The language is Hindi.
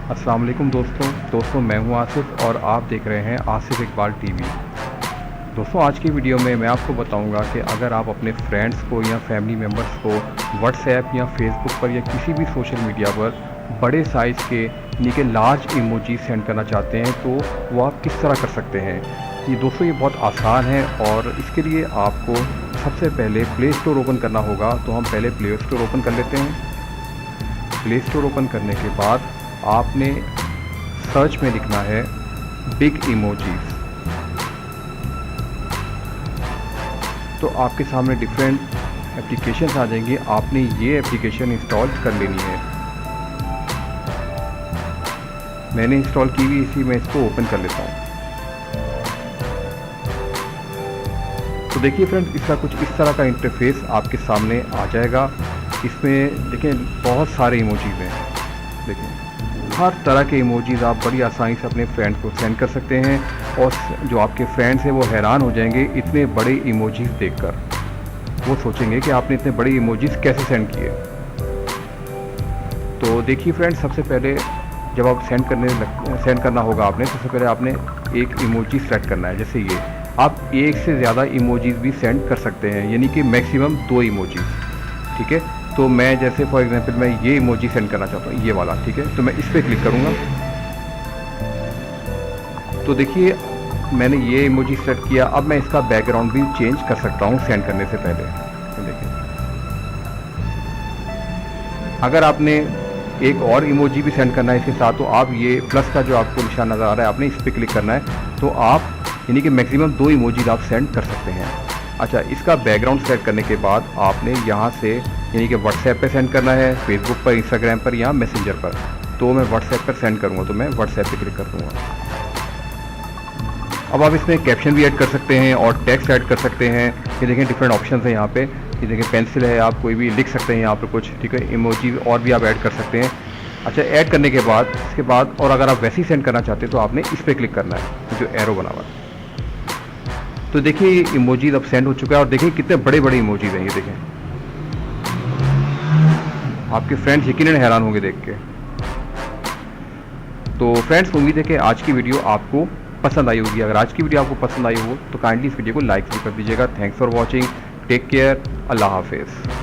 अस्सलाम वालेकुम दोस्तों मैं हूं आसिफ और आप देख रहे हैं आसिफ इकबाल टीवी। दोस्तों आज की वीडियो में मैं आपको बताऊंगा कि अगर आप अपने फ्रेंड्स को या फैमिली मेम्बर्स को व्हाट्सएप या फेसबुक पर या किसी भी सोशल मीडिया पर बड़े साइज़ के यानी कि लार्ज इमोजी सेंड करना चाहते हैं तो वो आप किस तरह कर सकते हैं। ये दोस्तों ये बहुत आसान है और इसके लिए आपको सबसे पहले प्ले स्टोर ओपन करना होगा। तो हम पहले प्ले स्टोर ओपन कर लेते हैं। प्ले स्टोर ओपन करने के बाद आपने सर्च में लिखना है बिग इमोजीज। तो आपके सामने डिफरेंट एप्लीकेशंस आ जाएंगे, आपने ये एप्लीकेशन इंस्टॉल कर लेनी है। मैंने इंस्टॉल की हुई, इसी में इसको ओपन कर लेता हूँ। तो देखिए फ्रेंड्स, इसका कुछ इस तरह का इंटरफेस आपके सामने आ जाएगा। इसमें देखें बहुत सारे इमोजीज हैं। देखें हर तरह के इमोजीज आप बड़ी आसानी से अपने फ्रेंड्स को सेंड कर सकते हैं और जो आपके फ्रेंड्स हैं वो हैरान हो जाएंगे इतने बड़े इमोजीज देखकर। वो सोचेंगे कि आपने इतने बड़े इमोजीज कैसे सेंड किए। तो देखिए फ्रेंड्स, सबसे पहले जब आप सेंड करना होगा आपने, सबसे पहले आपने एक इमोजी सेलेक्ट करना है। जैसे ये आप एक से ज़्यादा इमोजीज भी सेंड कर सकते हैं, यानी कि मैक्सिमम 2 इमोजीज। ठीक है, तो मैं जैसे फॉर एग्जांपल मैं ये इमोजी सेंड करना चाहता हूँ, ये वाला। ठीक है, तो मैं इस पर क्लिक करूँगा। तो देखिए मैंने ये इमोजी सेलेक्ट किया। अब मैं इसका बैकग्राउंड भी चेंज कर सकता हूँ सेंड करने से पहले। तो देखिए अगर आपने एक और इमोजी भी सेंड करना है इसके साथ, तो आप ये प्लस का जो आपको निशान नज़र आ रहा है, आपने इस पर क्लिक करना है। तो आप यानी कि मैक्सिमम 2 इमोजीज आप सेंड कर सकते हैं। अच्छा, इसका बैकग्राउंड सेलेक्ट करने के बाद आपने यहाँ से यानी कि व्हाट्सएप पे सेंड करना है, फेसबुक पर, इंस्टाग्राम पर या मैसेंजर पर। तो मैं व्हाट्सएप पर सेंड करूँगा, तो मैं व्हाट्सएप पे क्लिक कर दूँगा। अब आप इसमें कैप्शन भी ऐड कर सकते हैं और टेक्स्ट ऐड कर सकते हैं। ये देखें डिफरेंट ऑप्शन है यहाँ पे। ये देखें पेंसिल है, आप कोई भी लिख सकते हैं यहाँ पर कुछ। ठीक है, इमोजी और भी आप ऐड कर सकते हैं। अच्छा, ऐड करने के बाद इसके बाद और अगर आप वैसे ही सेंड करना चाहते हैं तो आपने इस पर क्लिक करना है, जो एरो बना हुआ है। तो देखिए ये इमोजीज अब सेंड हो चुका है और देखिए कितने बड़े बड़े इमोजीज हैं। ये देखें, आपके फ्रेंड्स यकीनन हैरान होंगे देख के। तो फ्रेंड्स, उम्मीद है कि आज की वीडियो आपको पसंद आई होगी। अगर आज की वीडियो आपको पसंद आई हो तो काइंडली इस वीडियो को लाइक भी कर दीजिएगा। Thanks for watching, take care, अल्लाह हाफिज़।